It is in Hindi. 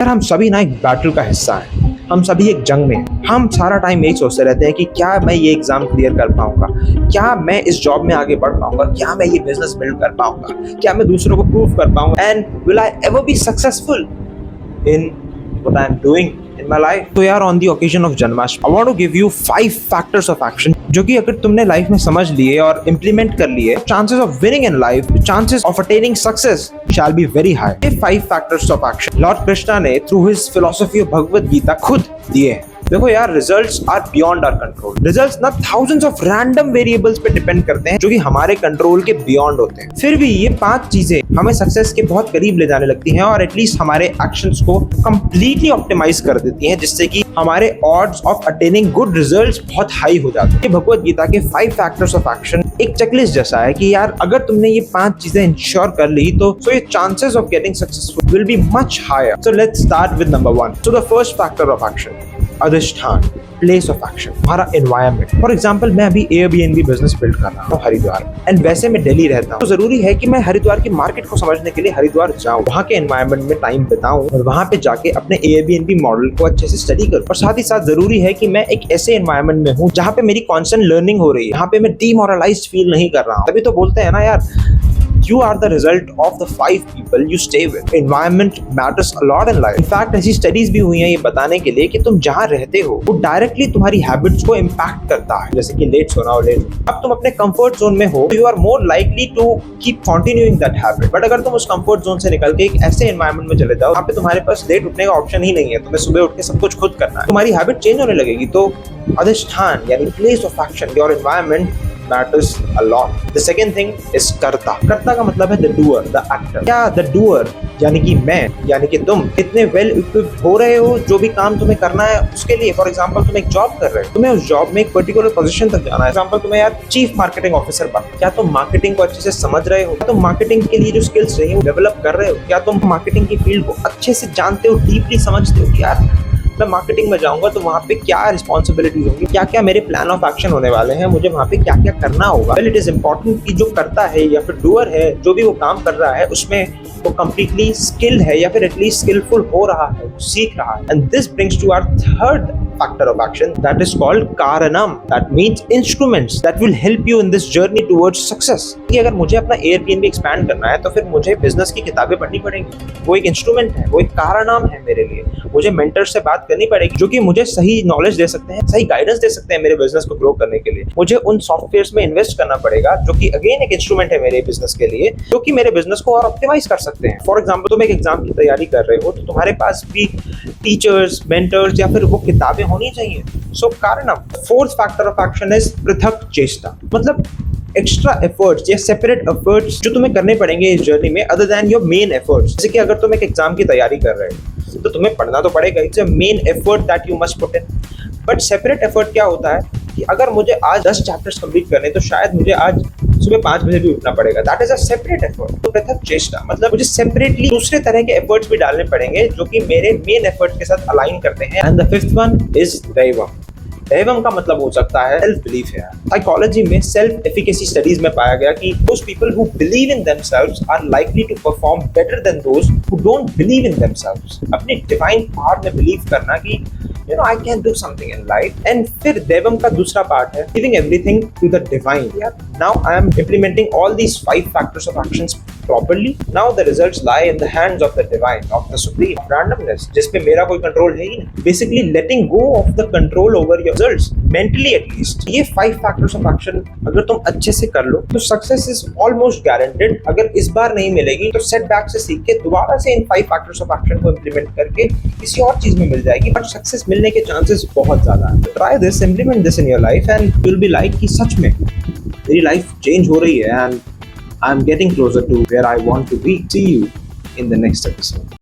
यार हम सभी ना एक बैटल का हिस्सा हैं, हम सभी एक जंग में हैं। हम सारा टाइम यही सोचते रहते हैं कि क्या मैं ये एग्जाम क्लियर कर पाऊंगा, क्या मैं इस जॉब में आगे बढ़ पाऊंगा, क्या मैं ये बिजनेस बिल्ड कर पाऊंगा, क्या मैं दूसरों को प्रूव कर पाऊंगा, and will I ever be successful in what I'm doing in my life. तो यार on the occasion of Janmashtami, I want to give you 5 factors of action जो कि अगर तुमने लाइफ में समझ लिए और इम्प्लीमेंट कर लिए, chances of winning in life, chances of attaining success shall be very high. ये 5 factors of action Lord Krishna ने through his philosophy of Bhagavad Gita खुद दिए हैं। देखो यार, results are beyond our control. Results ना थाउजेंड्स ऑफ रैंडम वेरिएबल्स पे डिपेंड करते हैं जो कि हमारे कंट्रोल के बियॉन्ड होते हैं। फिर भी ये 5 चीजें हमें सक्सेस के बहुत करीब ले जाने लगती हैं और एटलीस्ट हमारे एक्शंस को कंप्लीटली ऑप्टिमाइज कर देती हैं, जिससे कि हमारे odds of attaining good results बहुत हाई हो जाते हैं। भगवद गीता के 5 फैक्टर्स ऑफ एक्शन एक चेकलिस्ट जैसा है कि यार अगर तुमने ये 5 चीजें इंश्योर कर ली तो ये chances of getting successful will be much higher. So let's start with number 1। So the first factor of action, अधिष्ठान, प्लेस ऑफ एक्शन, हमारा एनवायरनमेंट। फॉर एग्जांपल, मैं अभी एयरबीएनबी बिजनेस बिल्ड कर रहा हूँ हरिद्वार, एंड वैसे मैं दिल्ली रहता हूँ, तो जरूरी है कि मैं हरिद्वार की मार्केट को समझने के लिए हरिद्वार जाऊँ, वहाँ के एनवायरनमेंट में टाइम बिताऊँ और वहाँ पे जाके अपने एयरबीएनबी मॉडल को अच्छे से स्टडी करूँ। और साथ ही साथ जरूरी है कि मैं एक ऐसे एनवायरनमेंट में हूँ जहाँ पे मेरी कॉन्स्टेंट लर्निंग हो रही है, यहाँ पे मैं डीमोरलाइज्ड फील नहीं कर रहा हूँ। तभी तो बोलते हैं ना यार, you are the result of the 5 people you stay with. Environment matters a lot in life. In fact, ऐसी स्टडीज भी हुई हैं ये बताने के लिए कि तुम जहाँ रहते हो वो डायरेक्टली तुम्हारी हैबिट्स को इम्पैक्ट करता है। जैसे कि लेट सोना और लेट, अब तुम अपने कंफर्ट जोन में हो, you are more likely to keep continuing that habit. But अगर तुम उस कंफर्ट जोन से निकल के एक ऐसे एनवायरनमेंट में चले जाओ जहाँ पे तुम्हारे पास लेट उठने का ऑप्शन ही नहीं है, तुम्हें सुबह उठ के सब कुछ खुद करना है, तुम्हारी हैबिट चेंज होने लगेगी। तो अधिष्ठान यानी place of action, your environment matters a lot. The second thing is कर्ता। कर्ता का मतलब है the doer, the actor। क्या the doer यानी कि मैं, यानी कि तुम इतने वेल इक्विप्ड हो रहे हो जो भी काम तुम्हें करना है उसके लिए। फॉर एग्जांपल, तुम एक जॉब कर रहे हो, तुम्हें उस जॉब में एक पर्टिकुलर पोजीशन तक जाना है। एग्जांपल, तुम्हें यार चीफ मार्केटिंग ऑफिसर बनना, क्या तुम मार्केटिंग को अच्छे से समझ रहे हो? क्या तुम मार्केटिंग के लिए जो स्किल्स चाहिए वो डेवलप कर रहे हो? क्या तुम मार्केटिंग की फील्ड को अच्छे से जानते हो, डीपली समझते हो कि यार मैं मार्केटिंग में जाऊंगा तो वहाँ पे क्या रिस्पॉन्सिबिलिटीज होंगी, क्या क्या मेरे प्लान ऑफ एक्शन होने वाले हैं, मुझे वहाँ पे क्या क्या करना होगा। वेल, इट इज इम्पोर्टेंट कि जो करता है या फिर डूअर है, जो भी वो काम कर रहा है उसमें वो कंप्लीटली स्किल्ड है या फिर एटलीस्ट स्किलफुल हो रहा है, सीख रहा है। And this brings to our third factor of action, that is called कारणम। that means instruments that will help you in this journey towards success। कि अगर मुझे अपना एयरबीएनबी एक्सपैंड करना है तो फिर मुझे बिजनेस की किताबें पढ़नी पड़ेंगी, वो एक इंस्ट्रूमेंट है, वो एक कारणम है मेरे लिए। मुझे मेंटर से बात करनी पड़ेगी जो कि मुझे सही नॉलेज दे सकते हैं, सही गाइडेंस दे सकते हैं मेरे बिजनेस को ग्रो करने के लिए। मुझे उन सॉफ्टवेयर्स में इन्वेस्ट करना पड़ेगा जो कि अगेन एक इंस्ट्रूमेंट है मेरे बिजनेस के लिए, जो कि मेरे बिजनेस को और ऑप्टिमाइज कर सकते हैं। फॉर एग्जाम्पल, तुम एक एग्जाम की तैयारी कर रहे हो तो तुम्हारे पास भी टीचर्स, मेंटर्स या फिर वो किताबें होनी चाहिए। सो कारणम। Fourth factor of action is पृथक चेष्टा, मतलब एक्स्ट्रा एफर्ट्स या सेपरेट एफर्ट्स जो तुम्हें करने पड़ेंगे इस जर्नी में other than your main efforts. जैसे कि अगर तुम एक एग्जाम की तैयारी कर रहे हो तो तुम्हें पढ़ना तो पड़ेगा, it's a main effort that you must put in. But separate effort क्या होता है कि अगर मुझे आज 10 चैप्टर्स कंप्लीट करने तो शायद मुझे आज सुबह 5 बजे भी उठना पड़ेगा, that is a separate effort. तो पृथक चेष्टा मतलब मुझे सेपरेटली दूसरे तरह के एफर्ट्स भी डालने पड़ेंगे जो कि मेरे मेन एफर्ट्स के साथ अलाइन करते हैं। And the fifth one is दैवम। दैवम का मतलब हो सकता है सेल्फ बिलीफ है। साइकोलॉजी में सेल्फ एफिकेसी स्टडीज में पाया गया कि those people who believe in themselves are likely to perform better than those who don't believe in themselves। अपनी डिवाइन पावर में बिलीव करना कि you know I can do something in life। and फिर दैवम का दूसरा पार्ट है giving everything to the divine। now I am implementing all these 5 factors of actions properly। now the results lie in the hands of the divine, of the supreme। randomness जिस पे मेरा कोई कंट्रोल है ही नहीं, basically letting go of the control over your results mentally at least। ये 5 factors of action अगर तुम अच्छे से कर लो तो सक्सेस इज ऑलमोस्ट गारंटेड। अगर इस बार नहीं मिलेगी तो सेटबैक से सीख के दोबारा से इन 5 factors of action को इम्प्लीमेंट करके किसी और चीज में मिल जाएगी, बट सक्सेस मिलने के चांसेस बहुत ज्यादा है। Try this, implement this in your life and you will be like कि सच में मेरी लाइफ चेंज हो रही है and I am getting closer to where I want to be. See you in the next episode।